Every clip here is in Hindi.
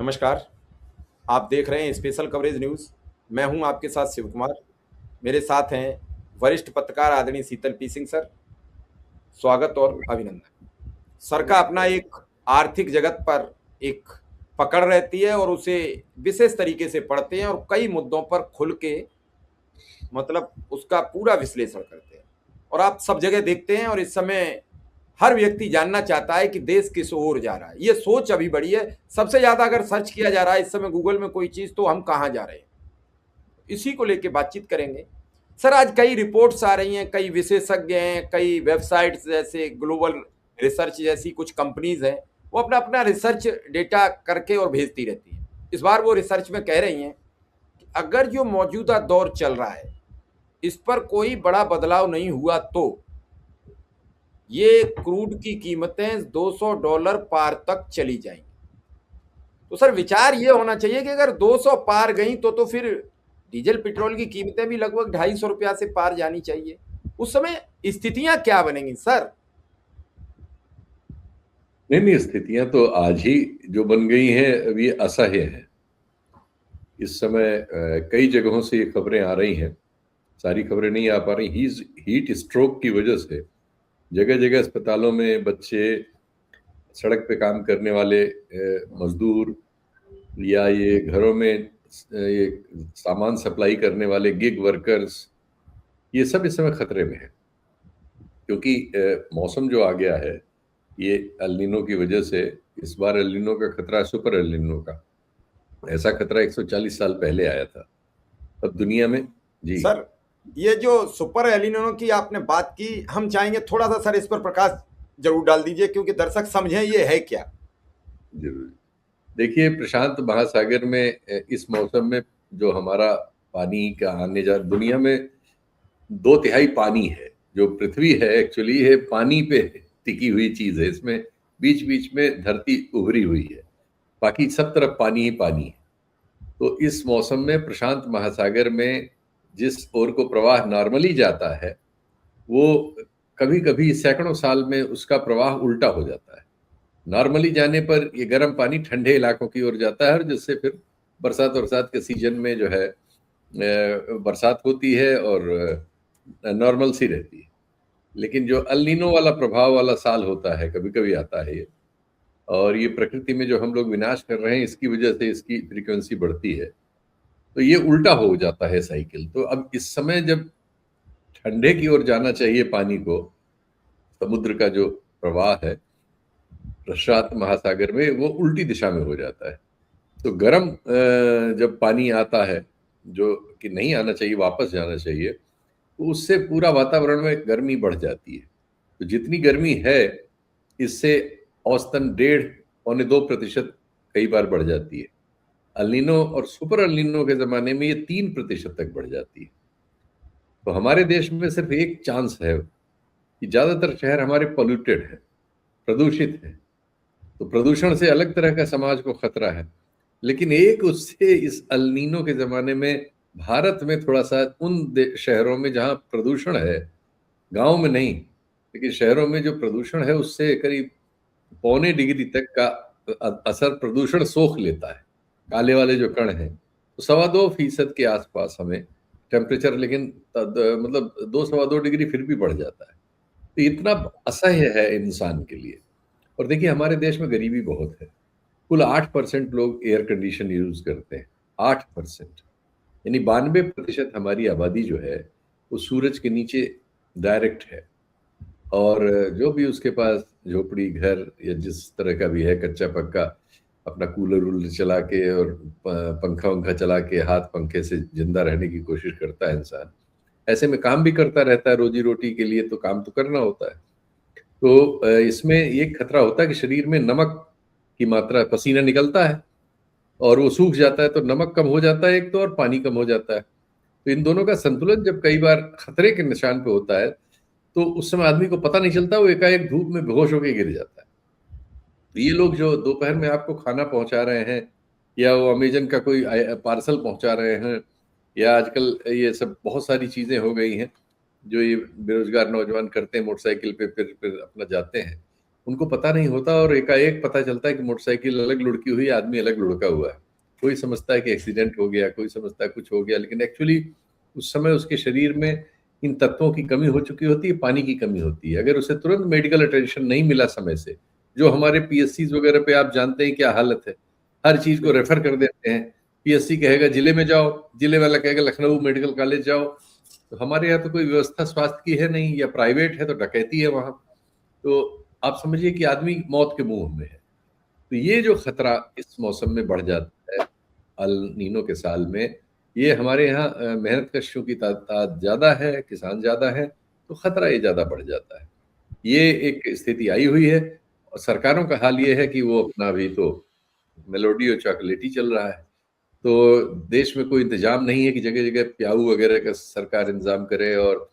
नमस्कार। आप देख रहे हैं स्पेशल कवरेज न्यूज़। मैं हूं आपके साथ शिव कुमार। मेरे साथ हैं वरिष्ठ पत्रकार आदरणीय शीतल पी सिंह सर। स्वागत और अभिनंदन। सर का अपना नमस्कार। एक आर्थिक जगत पर एक पकड़ रहती है और उसे विशेष तरीके से पढ़ते हैं और कई मुद्दों पर खुल के मतलब उसका पूरा विश्लेषण करते हैं और आप सब जगह देखते हैं। और इस समय हर व्यक्ति जानना चाहता है कि देश किस ओर जा रहा है। ये सोच अभी बड़ी है। सबसे ज्यादा अगर सर्च किया जा रहा है इस समय गूगल में कोई चीज, तो हम कहाँ जा रहे हैं, इसी को लेके बातचीत करेंगे। सर, आज कई रिपोर्ट्स आ रही हैं, कई विशेषज्ञ हैं, कई वेबसाइट्स जैसे ग्लोबल रिसर्च जैसी कुछ कंपनीज हैं, वो अपना अपना रिसर्च डेटा करके और भेजती रहती हैं। इस बार वो रिसर्च में कह रही हैं कि अगर जो मौजूदा दौर चल रहा है इस पर कोई बड़ा बदलाव नहीं हुआ तो ये क्रूड की कीमतें $200 पार तक चली जाएंगी। तो सर, विचार ये होना चाहिए कि अगर 200 पार गई तो फिर डीजल पेट्रोल की कीमतें भी लगभग ₹250 से पार जानी चाहिए। उस समय स्थितियां क्या बनेंगी सर? नहीं नहीं, स्थितियां तो आज ही जो बन गई हैं अब ये असह्य है। इस समय कई जगहों से ये खबरें आ रही हैं। सारी खबरें नहीं आ पा रही। हीट स्ट्रोक की वजह से जगह जगह अस्पतालों में बच्चे, सड़क पे काम करने वाले मजदूर, या ये घरों में ये सामान सप्लाई करने वाले गिग वर्कर्स, ये सब इस समय खतरे में है। क्योंकि मौसम जो आ गया है ये एल नीनो की वजह से। इस बार एल नीनो का खतरा है सुपर एल नीनो का। ऐसा खतरा 140 साल पहले आया था। अब दुनिया में। जी। सर, ये जो सुपर एलिनो की आपने बात की, हम चाहेंगे थोड़ा सा सर इस पर प्रकाश जरूर डाल दीजिए, क्योंकि दर्शक समझें ये है क्या। जरूर। देखिए, प्रशांत महासागर में इस मौसम में जो हमारा पानी का आने जा, दुनिया में 2/3 पानी है। जो पृथ्वी है एक्चुअली है पानी पे टिकी हुई चीज है। इसमें बीच बीच में धरती उभरी हुई है, बाकी सब तरफ पानी ही पानी है। तो इस मौसम में प्रशांत महासागर में जिस ओर को प्रवाह नॉर्मली जाता है, वो कभी कभी सैकड़ों साल में उसका प्रवाह उल्टा हो जाता है। नॉर्मली जाने पर ये गर्म पानी ठंडे इलाकों की ओर जाता है, और जिससे फिर बरसात बरसात के सीजन में जो है बरसात होती है और नॉर्मल सी रहती है। लेकिन जो अल नीनो वाला प्रभाव वाला साल होता है, कभी कभी आता है ये, और ये प्रकृति में जो हम लोग विनाश कर रहे हैं इसकी वजह से इसकी फ्रीक्वेंसी बढ़ती है, तो ये उल्टा हो जाता है साइकिल। तो अब इस समय जब ठंडे की ओर जाना चाहिए पानी को, समुद्र का जो प्रवाह है प्रशांत महासागर में, वो उल्टी दिशा में हो जाता है। तो गर्म जब पानी आता है, जो कि नहीं आना चाहिए, वापस जाना चाहिए, तो उससे पूरा वातावरण में गर्मी बढ़ जाती है। तो जितनी गर्मी है इससे औसतन 1.5 पौने 2% कई बार बढ़ जाती है। अल्नीनो और सुपर अल्नीनो के जमाने में ये 3% तक बढ़ जाती है। तो हमारे देश में सिर्फ एक चांस है कि ज्यादातर शहर हमारे पोल्यूटेड है, प्रदूषित है। तो प्रदूषण से अलग तरह का समाज को खतरा है। लेकिन एक उससे इस अल्नीनो के जमाने में भारत में थोड़ा सा उन शहरों में जहां प्रदूषण है, गांव में नहीं, लेकिन शहरों में जो प्रदूषण है उससे करीब पौने 1.5 डिग्री तक का असर प्रदूषण सोख लेता है। काले वाले जो कण हैं, तो 2.25% के आसपास हमें टेम्परेचर, लेकिन मतलब 2 2.25 डिग्री फिर भी बढ़ जाता है। तो इतना असह्य है इंसान के लिए। और देखिए, हमारे देश में गरीबी बहुत है। कुल 8% लोग एयर कंडीशन यूज करते हैं। 8%, यानी 92% हमारी आबादी जो है वो सूरज के नीचे डायरेक्ट है। और जो भी उसके पास झोपड़ी घर या जिस तरह का भी है, कच्चा पक्का, अपना कूलर वूलर चला के और पंखा वंखा चला के हाथ पंखे से जिंदा रहने की कोशिश करता है इंसान। ऐसे में काम भी करता रहता है रोजी रोटी के लिए, तो काम तो करना होता है। तो इसमें ये खतरा होता है कि शरीर में नमक की मात्रा, पसीना निकलता है और वो सूख जाता है, तो नमक कम हो जाता है एक तो, और पानी कम हो जाता है। तो इन दोनों का संतुलन जब कई बार खतरे के निशान पे होता है, तो उस समय आदमी को पता नहीं चलता, वो एकाएक धूप में बेहोश होकर गिर जाता है। तो ये लोग जो दोपहर में आपको खाना पहुंचा रहे हैं, या वो अमेजन का कोई पार्सल पहुंचा रहे हैं, या आजकल ये सब बहुत सारी चीजें हो गई हैं जो ये बेरोजगार नौजवान करते हैं, मोटरसाइकिल पे फिर अपना जाते हैं। उनको पता नहीं होता और एकाएक पता चलता है कि मोटरसाइकिल अलग लुढ़की हुई, आदमी अलग लुढ़का हुआ है। कोई समझता है कि एक्सीडेंट हो गया, कोई समझता है कुछ हो गया, लेकिन एक्चुअली उस समय उसके शरीर में इन तत्वों की कमी हो चुकी होती है, पानी की कमी होती है। अगर उसे तुरंत मेडिकल अटेंशन नहीं मिला समय से, जो हमारे पीएससी वगैरह पे आप जानते हैं क्या हालत है, हर चीज को रेफर कर देते हैं। पीएससी कहेगा जिले में जाओ, जिले वाला कहेगा लखनऊ मेडिकल कॉलेज जाओ। तो हमारे यहाँ तो कोई व्यवस्था स्वास्थ्य की है नहीं, या प्राइवेट है तो डकैती है वहां। तो आप समझिए कि आदमी मौत के मुंह में है। तो ये जो खतरा इस मौसम में बढ़ जाता है अल नीनो के साल में, ये हमारे यहाँ मेहनत कशियों की तादाद ज्यादा है, किसान ज्यादा है, तो खतरा ये ज्यादा बढ़ जाता है। ये एक स्थिति आई हुई है। और सरकारों का हाल ये है कि वो अपना भी तो मेलोडी और चॉकलेटी चल रहा है। तो देश में कोई इंतजाम नहीं है कि जगह जगह प्याऊ वगैरह का सरकार इंतजाम करे। और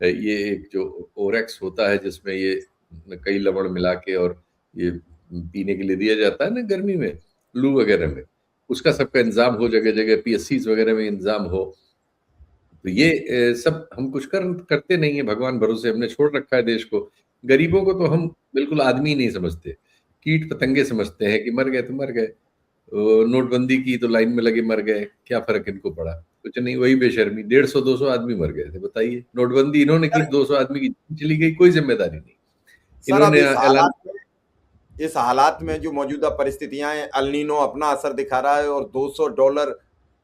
ये एक जो ओरेक्स होता है जिसमें ये कई लवण मिला के और ये पीने के लिए दिया जाता है ना गर्मी में, लू वगैरह में, उसका सबका इंतजाम हो, जगह जगह पीएससी वगैरह में इंतजाम हो। तो ये सब हम कुछ करते नहीं है, भगवान भरोसे हमने छोड़ रखा है देश को। गरीबों को तो हम बिल्कुल आदमी नहीं समझते, कीट पतंगे समझते हैं कि मर गए तो मर गए। नोटबंदी की तो लाइन में लगे मर गए, क्या फर्क इनको पड़ा, कुछ नहीं, वही बेशर्मी, 150-200 आदमी मर गए थे, बताइए। नोटबंदी इन्होंने की, सर 200 आदमी की जान चली गई, कोई जिम्मेदारी नहीं। सर अब इन्होंने ऐलान। इस हालात में जो मौजूदा परिस्थितियां हैं, अल नीनो अपना असर दिखा रहा है, और $200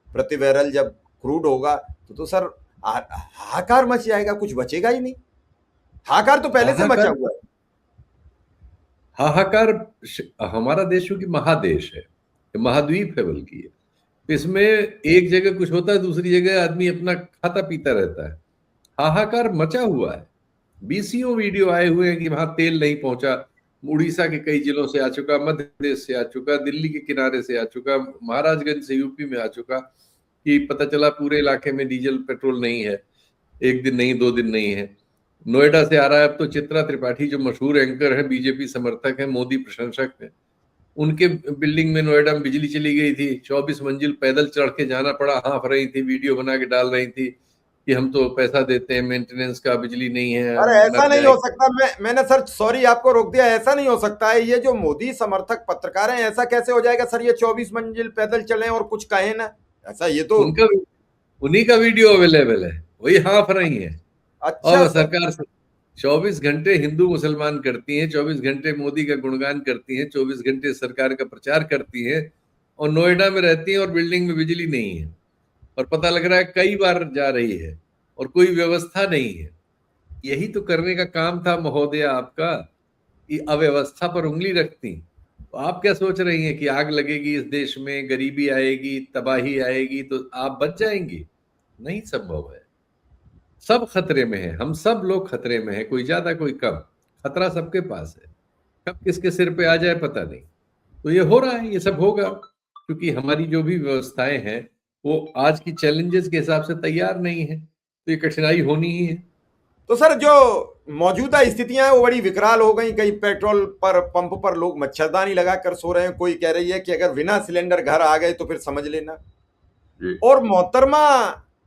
प्रति बैरल जब क्रूड होगा तो सर हाहाकार मच जाएगा, कुछ बचेगा ही नहीं। हाहाकार तो पहले से मचा हाहाकार, हुआ है। हाहाकार। हमारा देश क्योंकि महादेश है, महाद्वीप है बल्कि ये। इसमें एक जगह कुछ होता है, दूसरी जगह आदमी अपना खाता पीता रहता है। हाहाकार मचा हुआ है। बीसीओ वीडियो आए हुए हैं कि वहां तेल नहीं पहुंचा। उड़ीसा के कई जिलों से आ चुका, मध्य प्रदेश से आ चुका, दिल्ली के किनारे से आ चुका, महाराजगंज से यूपी में आ चुका, कि पता चला पूरे इलाके में डीजल पेट्रोल नहीं है, एक दिन नहीं, 2 दिन नहीं है। नोएडा से आ रहा है। अब तो चित्रा त्रिपाठी जो मशहूर एंकर है, बीजेपी समर्थक है, मोदी प्रशंसक है, उनके बिल्डिंग में नोएडा में बिजली चली गई थी, 24 मंजिल पैदल चढ़ के जाना पड़ा, हाँफ रही थी, वीडियो बना के डाल रही थी कि हम तो पैसा देते हैं मेंटेनेंस का, बिजली नहीं है, अरे हम ऐसा मर नहीं हो जाएंगे। सकता। मैंने सर सॉरी आपको रोक दिया, ऐसा नहीं हो सकता है। ये जो मोदी समर्थक पत्रकार हैं, ऐसा कैसे हो जाएगा सर, ये 24 मंजिल पैदल चले और कुछ कहे ना, ऐसा ये तो। उनका, उन्हीं का वीडियो अवेलेबल है, वही हाँफ रही है। अच्छा और सर। सरकार 24 घंटे हिंदू मुसलमान करती हैं, 24 घंटे मोदी का गुणगान करती हैं, 24 घंटे सरकार का प्रचार करती हैं, और नोएडा में रहती हैं और बिल्डिंग में बिजली नहीं है, और पता लग रहा है कई बार जा रही है, और कोई व्यवस्था नहीं है। यही तो करने का काम था महोदय आपका, कि अव्यवस्था पर उंगली रखती। तो आप क्या सोच रही हैं कि आग लगेगी इस देश में, गरीबी आएगी, तबाही आएगी तो आप बच जाएंगी? नहीं संभव है। सब खतरे में है, हम सब लोग खतरे में है, कोई ज्यादा कोई कम। खतरा सबके पास है, कब किसके सिर पे आ जाए पता नहीं। तो ये हो रहा है, ये सब होगा, क्योंकि हमारी जो भी व्यवस्थाएं हैं वो आज की चैलेंजेस के हिसाब से तैयार नहीं है, तो ये कठिनाई होनी ही है। तो सर जो मौजूदा स्थितियां हैं वो बड़ी विकराल हो गई। कहीं पेट्रोल पर पंप पर लोग मच्छरदानी लगा कर सो रहे हैं, कोई कह रही है कि अगर बिना सिलेंडर घर आ गए तो फिर समझ लेना। जी। और मोहतरमा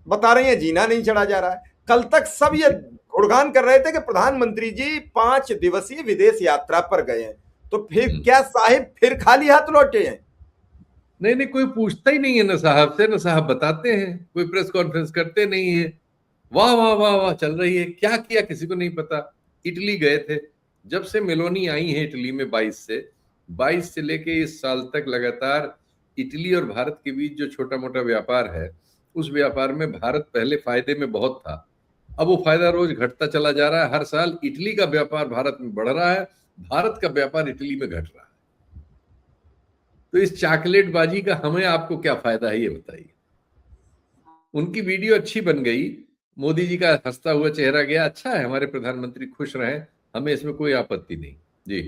बता रही है जीना नहीं चढ़ा जा रहा है। कल तक सब ये गुणगान कर रहे थे कि प्रधानमंत्री जी 5 दिवसीय विदेश यात्रा पर गए हैं, तो फिर क्या साहिब फिर खाली हाथ लौटे हैं? नहीं नहीं, कोई पूछता ही नहीं है ना साहब से, ना साहब बताते हैं, कोई प्रेस कॉन्फ्रेंस करते नहीं है। वाह वाह वाह वाह चल रही है, क्या किया किसी को नहीं पता। इटली गए थे, जब से मेलोनी आई है इटली में 22 से लेके इस साल तक लगातार इटली और भारत के बीच जो छोटा मोटा व्यापार है, उस व्यापार में भारत पहले फायदे में बहुत था। अब वो फायदा रोज घटता चला जा रहा है। हर साल इटली का व्यापार भारत में बढ़ रहा है, भारत का व्यापार इटली में घट रहा है। तो इस चॉकलेट बाजी का हमें आपको क्या फायदा है, ये बताइए। उनकी वीडियो अच्छी बन गई, मोदी जी का हंसता हुआ चेहरा गया, अच्छा है, हमारे प्रधानमंत्री खुश रहे, हमें इसमें कोई आपत्ति नहीं। जी।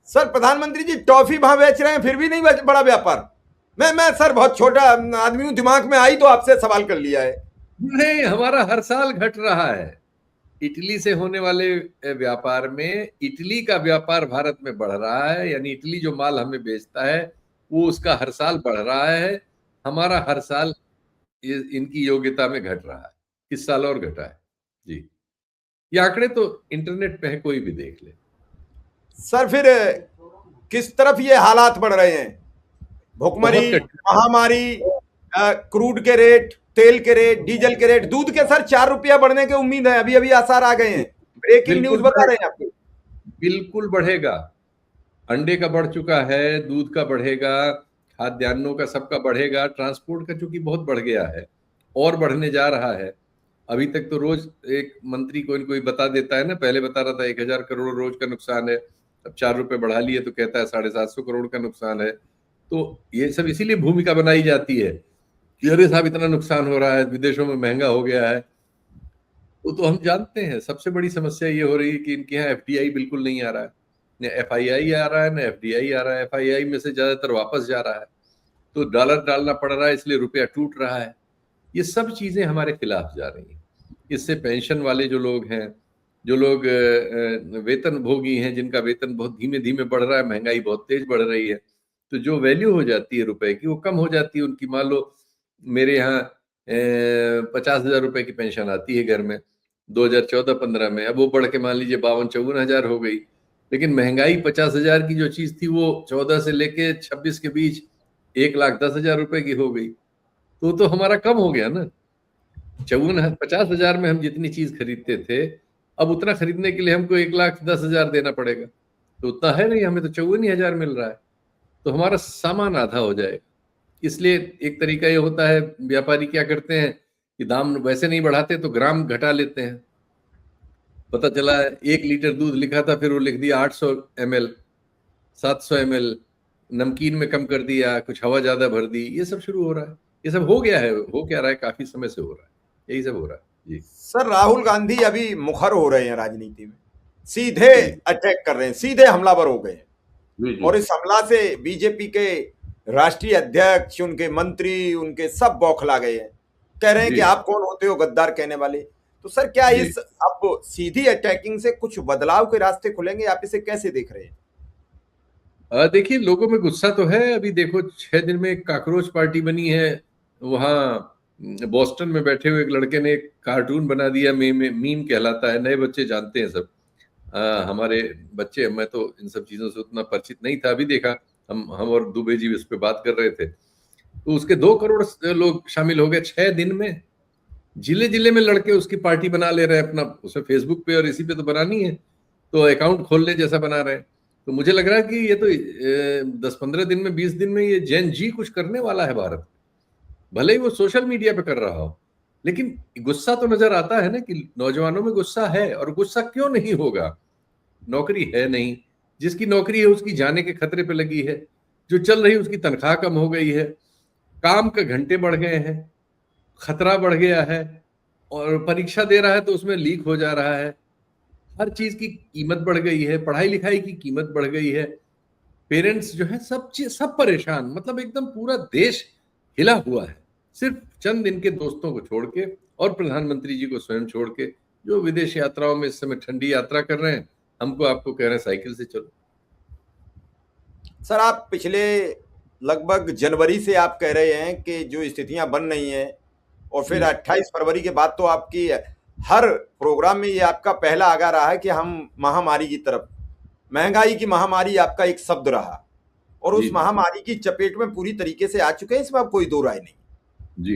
सर प्रधानमंत्री जी टॉफी वहां बेच रहे हैं, फिर भी नहीं बड़ा व्यापार। मैं सर बहुत छोटा आदमी हूं, दिमाग में आई तो आपसे सवाल कर लिया है। नहीं, हमारा हर साल घट रहा है। इटली से होने वाले व्यापार में इटली का व्यापार भारत में बढ़ रहा है, यानी इटली जो माल हमें बेचता है वो उसका हर साल बढ़ रहा है। हमारा हर साल इनकी योग्यता में घट रहा है, इस साल और घटा है। जी। ये आंकड़े तो इंटरनेट पे है, कोई भी देख ले। सर फिर किस तरफ ये हालात बढ़ रहे हैं? भुखमरी, बहुत कठिन। महामारी, क्रूड के रेट, तेल के रेट, डीजल के रेट, दूध के सर 4 रुपया बढ़ने की उम्मीद है, अभी अभी आसार आ गए हैं, ब्रेकिंग न्यूज बिल्कुल बता रहे बढ़ेगा, हैं आपको। बिल्कुल बढ़ेगा। अंडे का बढ़ चुका है, दूध का बढ़ेगा, खाद्यान्नों का सबका बढ़ेगा, ट्रांसपोर्ट का चूंकि बहुत बढ़ गया है और बढ़ने जा रहा है। अभी तक तो रोज एक मंत्री कोई न कोई बता देता है ना, पहले बता रहा था 1,000 करोड़ रोज का नुकसान है, अब 4 रुपए बढ़ा लिए तो कहता है 750 करोड़ का नुकसान है। तो ये सब इसीलिए भूमिका बनाई जाती है कि अरे साहब इतना नुकसान हो रहा है, विदेशों में महंगा हो गया है। वो तो हम जानते हैं। सबसे बड़ी समस्या ये हो रही है कि इनके यहाँ एफडीआई बिल्कुल नहीं आ रहा है, न एफआईआई आ रहा है, न एफडीआई आ रहा है। एफआईआई में से ज्यादातर वापस जा रहा है, तो डॉलर डालना पड़ रहा है, इसलिए रुपया टूट रहा है। ये सब चीजें हमारे खिलाफ जा रही हैं। इससे पेंशन वाले जो लोग हैं, जो लोग वेतन भोगी हैं, जिनका वेतन बहुत धीमे धीमे बढ़ रहा है, महंगाई बहुत तेज बढ़ रही है, तो जो वैल्यू हो जाती है रुपए की वो कम हो जाती है उनकी। मान लो मेरे यहाँ 50,000 रुपए की पेंशन आती है घर में 2014-15 में, अब वो बढ़ के मान लीजिए 52-54 हजार हो गई। लेकिन महंगाई 50,000 की जो चीज थी वो 14 से लेके 26 के बीच 1,10,000 रुपए की हो गई। तो हमारा कम हो गया ना। 50,000 में हम जितनी चीज खरीदते थे, अब उतना खरीदने के लिए हमको 1,10,000 देना पड़ेगा। तो उतना है नहीं, हमें तो 54,000 मिल रहा है, तो हमारा सामान आधा हो जाएगा। इसलिए एक तरीका ये होता है, व्यापारी क्या करते हैं कि दाम वैसे नहीं बढ़ाते तो ग्राम घटा लेते हैं। पता चला 1 लीटर दूध लिखा था, फिर वो लिख दिया 800 ml, 700 ml। नमकीन में कम कर दिया, कुछ हवा ज्यादा भर दी, ये सब शुरू हो रहा है। ये सब हो गया है, हो क्या रहा है, काफी समय से हो रहा है, यही सब हो रहा है। जी सर राहुल गांधी अभी मुखर हो रहे हैं राजनीति में, सीधे जी अटैक कर रहे हैं, सीधे हमलावर हो गए हैं। जी जी और इस हमला से बीजेपी के राष्ट्रीय अध्यक्ष, उनके मंत्री, उनके सब बौखला गए हैं, कह रहे हैं कि जी आप कौन होते हो गद्दार कहने वाले। तो सर क्या जी। इस अब सीधी अटैकिंग से कुछ बदलाव के रास्ते खुलेंगे? आप इसे कैसे देख रहे हैं? देखिए, लोगों में गुस्सा तो है। अभी देखो 6 दिन में एक काकरोच पार्टी बनी है वहाँ बॉस्टन में बैठे हुए एक लड़के ने एक कार्टून बना दिया, मीम कहलाता है, नए बच्चे जानते हैं सब। हमारे बच्चे, मैं तो इन सब चीजों से उतना परिचित नहीं था, अभी देखा। हम और दुबे जी इस पे बात कर रहे थे, तो उसके 2 करोड़ लोग शामिल हो गए 6 दिन में। जिले जिले में लड़के उसकी पार्टी बना ले रहे हैं अपना, उसमें फेसबुक पे और इसी पे तो बनानी है, तो अकाउंट खोलने जैसा बना रहे हैं। तो मुझे लग रहा है कि ये तो 10-15 दिन में, 20 दिन में ये जेन जी कुछ करने वाला है भारत। भले ही वो सोशल मीडिया पे कर रहा हो, लेकिन गुस्सा तो नजर आता है ना कि नौजवानों में गुस्सा है। और गुस्सा क्यों नहीं होगा, नौकरी है नहीं, जिसकी नौकरी है उसकी जाने के खतरे पे लगी है, जो चल रही है उसकी तनख्वाह कम हो गई है, काम के घंटे बढ़ गए हैं, खतरा बढ़ गया है, और परीक्षा दे रहा है तो उसमें लीक हो जा रहा है। हर चीज की कीमत बढ़ गई है, पढ़ाई लिखाई की कीमत बढ़ गई है। पेरेंट्स जो है सब चीज, सब परेशान, मतलब एकदम पूरा देश हिला हुआ है, सिर्फ चंद इनके दोस्तों को छोड़ के और प्रधानमंत्री जी को स्वयं छोड़ के, जो विदेश यात्राओं में इस समय ठंडी यात्रा कर रहे हैं। हमको आपको कह रहे हैं साइकिल से चलो। सर आप पिछले लगभग जनवरी से आप कह रहे हैं कि जो स्थितियां बन रही हैं, और फिर जी 28 फरवरी के बाद तो आपकी हर प्रोग्राम में ये आपका पहला आगाह रहा है कि हम महामारी की तरफ, महंगाई की महामारी आपका एक शब्द रहा, और जी उस महामारी की चपेट में पूरी तरीके से आ चुके हैं, इसमें अब कोई दो राय नहीं। जी।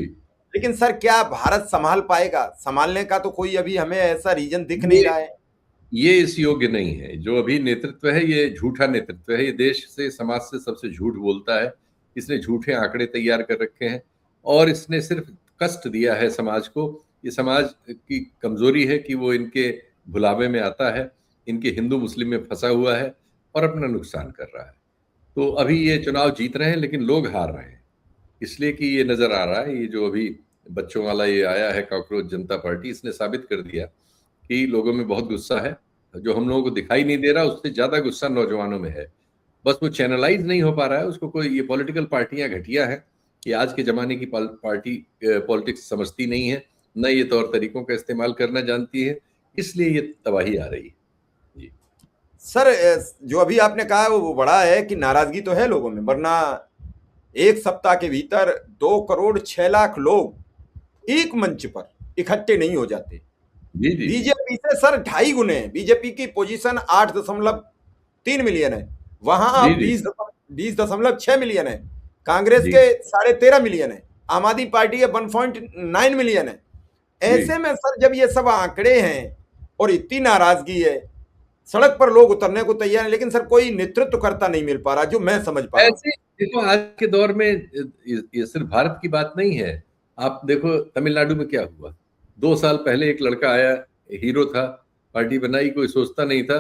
लेकिन सर क्या भारत संभाल पाएगा? संभालने का तो कोई अभी हमें ऐसा रीजन दिख नहीं ये रहा है। ये इस योग्य नहीं है। जो अभी नेतृत्व है ये झूठा नेतृत्व है, ये देश से, समाज से सबसे झूठ बोलता है। इसने झूठे आंकड़े तैयार कर रखे हैं और इसने सिर्फ कष्ट दिया है समाज को। ये समाज की कमजोरी है कि वो इनके भुलावे में आता है, इनके हिंदू मुस्लिम में फंसा हुआ है और अपना नुकसान कर रहा है। तो अभी ये चुनाव जीत रहे हैं लेकिन लोग हार रहे हैं, इसलिए कि ये नजर आ रहा है। ये जो अभी बच्चों वाला ये आया है कॉकरोच जनता पार्टी, इसने साबित कर दिया कि लोगों में बहुत गुस्सा है। जो हम लोगों को दिखाई नहीं दे रहा उससे ज्यादा गुस्सा नौजवानों में है, बस वो चैनलाइज नहीं हो पा रहा है उसको। कोई, ये पॉलिटिकल पार्टियां घटिया हैं कि आज के जमाने की पार्टी पॉलिटिक्स समझती नहीं है, न ये तौर तरीकों का इस्तेमाल करना जानती है, इसलिए ये तबाही आ रही है। जी सर जो अभी आपने कहा है वो बड़ा है कि नाराजगी तो है लोगों में, वरना एक सप्ताह के भीतर 2 करोड़ 6 लाख लोग एक मंच पर इकट्ठे नहीं हो जाते। जी जी जी। बीजेपी से सर 2.5 गुने, बीजेपी की पोजीशन 3 मिलियन है, वहां जी अब जी 20.6 मिलियन है, कांग्रेस जी के 13.5 मिलियन है, आम आदमी पार्टी के 1.9 मिलियन है। जी। ऐसे में सर जब ये सब आंकड़े हैं और इतनी नाराजगी है, सड़क पर लोग उतरने को तैयार है, लेकिन सर कोई नेतृत्व करता नहीं मिल पा रहा, जो मैं समझ पा रहा हूं। ऐसे देखो, आज के दौर में ये सिर्फ भारत की बात नहीं है। आप देखो तमिलनाडु में क्या हुआ। 2 साल पहले एक लड़का आया, हीरो था, पार्टी बनाई, कोई सोचता नहीं था।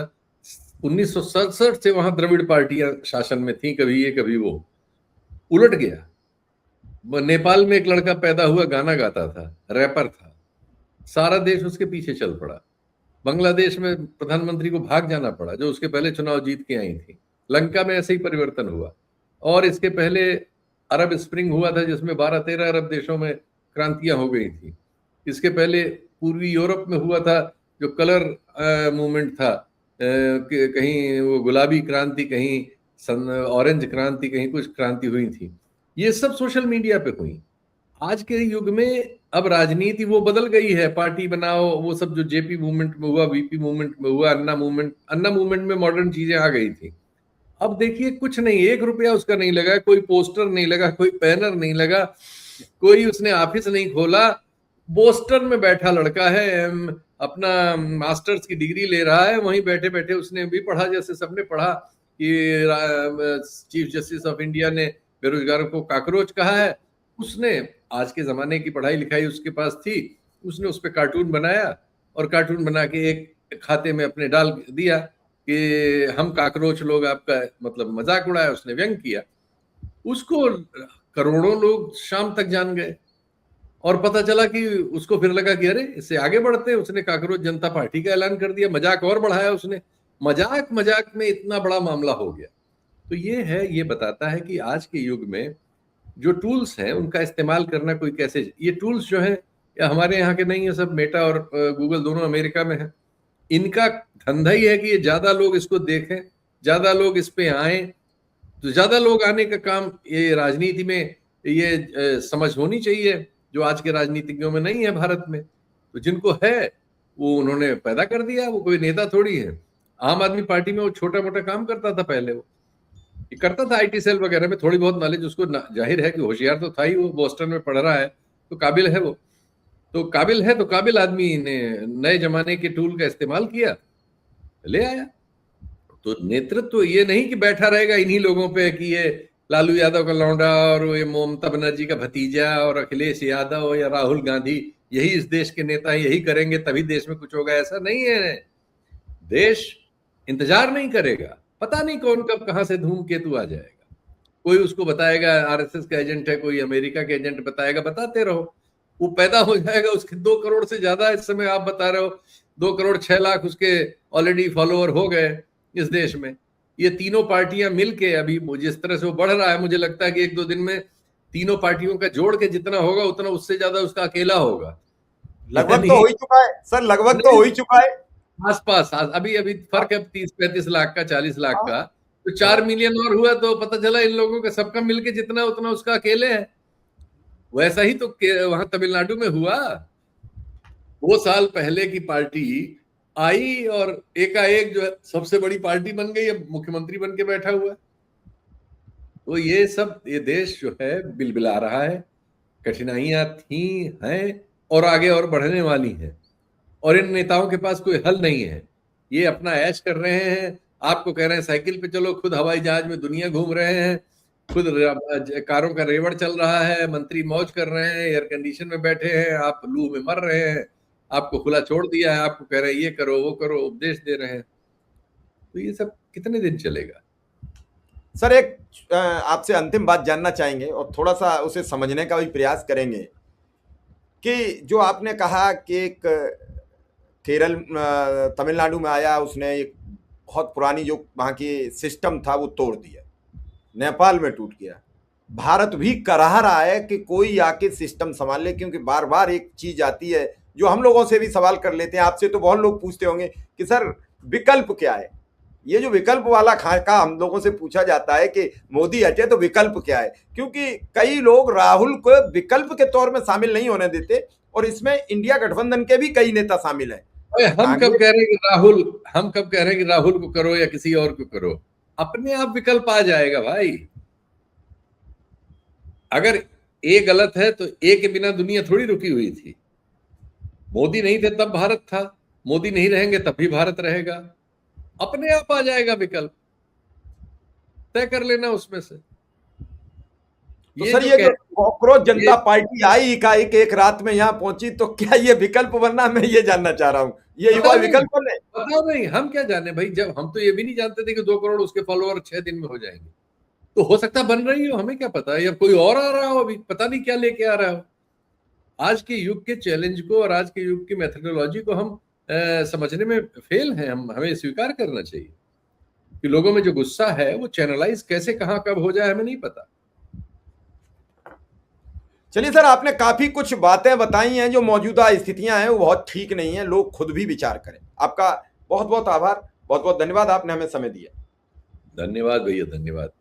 1967 से वहां द्रविड़ पार्टियां शासन में थी, कभी ये कभी वो, उलट गया। नेपाल में एक लड़का पैदा हुआ, गाना गाता था, रैपर था, सारा देश उसके पीछे चल पड़ा। बांग्लादेश में प्रधानमंत्री को भाग जाना पड़ा, जो उसके पहले चुनाव जीत के आई थी। लंका में ऐसे ही परिवर्तन हुआ। और इसके पहले अरब स्प्रिंग हुआ था, जिसमें 12-13 अरब देशों में क्रांतियां हो गई थी। इसके पहले पूर्वी यूरोप में हुआ था जो कलर मूवमेंट था, कहीं वो गुलाबी क्रांति, कहीं ऑरेंज क्रांति, कहीं कुछ क्रांति हुई थी। ये सब सोशल मीडिया पे हुई। आज के युग में अब राजनीति वो बदल गई है, पार्टी बनाओ, वो सब जो जेपी मूवमेंट में हुआ, वीपी मूवमेंट में हुआ, अन्ना मूवमेंट में मॉडर्न चीजें आ गई थी। अब देखिए कुछ नहीं, 1 रुपया उसका नहीं लगा, कोई पोस्टर नहीं लगा, कोई बैनर नहीं लगा, कोई उसने ऑफिस नहीं खोला। बोस्टन में बैठा लड़का है, अपना मास्टर्स की डिग्री ले रहा है, वहीं बैठे बैठे उसने भी पढ़ा, जैसे सबने पढ़ा कि चीफ जस्टिस ऑफ इंडिया ने बेरोजगारों को काकरोच कहा है। उसने आज के जमाने की पढ़ाई लिखाई उसके पास थी, उसने उस पर कार्टून बनाया और कार्टून बना के एक खाते में अपने डाल दिया कि हम काकरोच लोग, आपका मतलब मजाक उड़ाया, उसने व्यंग किया। उसको करोड़ों लोग शाम तक जान गए। और पता चला कि उसको फिर लगा कि अरे इससे आगे बढ़ते हैं, उसने काकरोच जनता पार्टी का ऐलान कर दिया, मजाक और बढ़ाया उसने। मजाक मजाक में इतना बड़ा मामला हो गया। तो ये है, ये बताता है कि आज के युग में जो टूल्स हैं उनका इस्तेमाल करना कोई कैसे। ये टूल्स जो हैं या हमारे यहाँ के नहीं है, सब मेटा और गूगल दोनों अमेरिका में है। इनका धंधा ही है कि ये ज्यादा लोग इसको देखें, ज्यादा लोग इस पे आए। तो ज्यादा लोग आने का काम ये राजनीति में ये समझ होनी चाहिए, जो आज के राजनीतिज्ञों में नहीं है भारत में। तो जिनको है वो उन्होंने पैदा कर दिया, वो कोई नेता थोड़ी है। आम आदमी पार्टी में वो छोटा मोटा काम करता था पहले, वो ये करता था आईटी सेल वगैरह में, थोड़ी बहुत नॉलेज उसको, जाहिर है कि होशियार तो था ही, वो बोस्टन में पढ़ रहा है तो काबिल है वो। तो काबिल है, तो काबिल आदमी ने नए जमाने के टूल का इस्तेमाल किया, ले आया। तो नेतृत्व ये नहीं कि बैठा रहेगा इन्हीं लोगों पे कि ये लालू यादव का लौंडा और ये ममता बनर्जी का भतीजा और अखिलेश यादव या राहुल गांधी यही इस देश के नेता हैं, यही करेंगे तभी देश में कुछ होगा, ऐसा नहीं है। देश इंतजार नहीं करेगा, पता नहीं कौन कब कहां से धूमकेतु आ जाएगा। कोई उसको बताएगा आरएसएस का एजेंट है, कोई अमेरिका के एजेंट बताएगा, बताते रहो, वो पैदा हो जाएगा। उसके 2 करोड़ से ज्यादा इस समय आप बता रहे हो, 2 करोड़ 6 लाख उसके ऑलरेडी फॉलोअर हो गए इस देश में। ये तीनों पार्टियां मिलके अभी जिस तरह से वो बढ़ रहा है, मुझे लगता है कि 1-2 दिन में तीनों पार्टियों का जोड़ के जितना होगा उतना उससे ज्यादा उसका अकेला होगा। लगभग तो हो ही चुका है सर, लगभग तो हो ही चुका है। आसपास अभी अभी फर्क है 30-35 लाख का, 40 लाख हाँ, का। तो 4 मिलियन और हुआ तो पता चला इन लोगों का सबका मिलके जितना उतना उसका अकेले है। वैसा ही तो वहां तमिलनाडु में हुआ। 2 साल पहले की पार्टी आई और एकाएक जो है सबसे बड़ी पार्टी बन गई, अब मुख्यमंत्री बन के बैठा हुआ है। तो ये सब, ये देश जो है बिलबिला रहा है। कठिनाइयां थी, हैं और आगे और बढ़ने वाली हैं। और इन नेताओं के पास कोई हल नहीं है। ये अपना ऐश कर रहे हैं, आपको कह रहे हैं साइकिल पे चलो, खुद हवाई जहाज में दुनिया घूम रहे हैं, खुद कारों का रेवड़ चल रहा है, मंत्री मौज कर रहे हैं, एयर कंडीशन में बैठे हैं, आप लू में मर रहे हैं, आपको खुला छोड़ दिया है, आपको कह रहे हैं ये करो वो करो, उपदेश दे रहे हैं। तो ये सब कितने दिन चलेगा? सर एक आपसे अंतिम बात जानना चाहेंगे और थोड़ा सा उसे समझने का भी प्रयास करेंगे कि जो आपने कहा कि एक केरल तमिलनाडु में आया, उसने एक बहुत पुरानी जो वहाँ की सिस्टम था वो तोड़ दिया, नेपाल में टूट गया। भारत भी कराह रहा है कि कोई आके सिस्टम संभाल ले, क्योंकि बार बार एक चीज आती है जो हम लोगों से भी सवाल कर लेते हैं, आपसे तो बहुत लोग पूछते होंगे कि सर विकल्प क्या है। ये जो विकल्प वाला खाका हम लोगों से पूछा जाता है कि मोदी हटे तो विकल्प क्या है, क्योंकि कई लोग राहुल को विकल्प के तौर में शामिल नहीं होने देते और इसमें इंडिया गठबंधन के भी कई नेता शामिल हैं। हम कब कह रहे हैं कि राहुल को करो या किसी और को करो? अपने आप विकल्प आ जाएगा भाई। अगर ए गलत है तो ए के बिना दुनिया थोड़ी रुकी हुई थी। मोदी नहीं थे तब भारत था, मोदी नहीं रहेंगे तब भी भारत रहेगा। अपने आप आ जाएगा विकल्प, तय कर लेना उसमें से। तो सर ये जो कॉकरोच जनता पार्टी आई इकाई के एक रात में यहाँ पहुंची, तो क्या ये विकल्प बनना, मैं ये जानना चाह रहा हूँ, ये युवा विकल्प बने? पता नहीं, हम क्या जाने भाई, जब हम तो ये भी नहीं जानते थे कि 2 करोड़ उसके फॉलोअर 6 दिन में हो जाएंगे। तो हो सकता बन रही हो, हमें क्या पता है, या कोई और आ रहा हो, अभी पता नहीं क्या लेके आ रहा हो। आज के युग के चैलेंज को और आज के युग की मेथोडोलॉजी को हम समझने में फेल हैं। हमें स्वीकार करना चाहिए कि लोगों में जो गुस्सा है वो चैनलाइज कैसे कहां कब हो जाए हमें नहीं पता। चलिए सर, आपने काफी कुछ बातें बताई हैं, जो मौजूदा स्थितियां हैं वो बहुत ठीक नहीं है, लोग खुद भी विचार करें। आपका बहुत बहुत आभार, बहुत बहुत धन्यवाद, आपने हमें समय दिया। धन्यवाद भैया, धन्यवाद।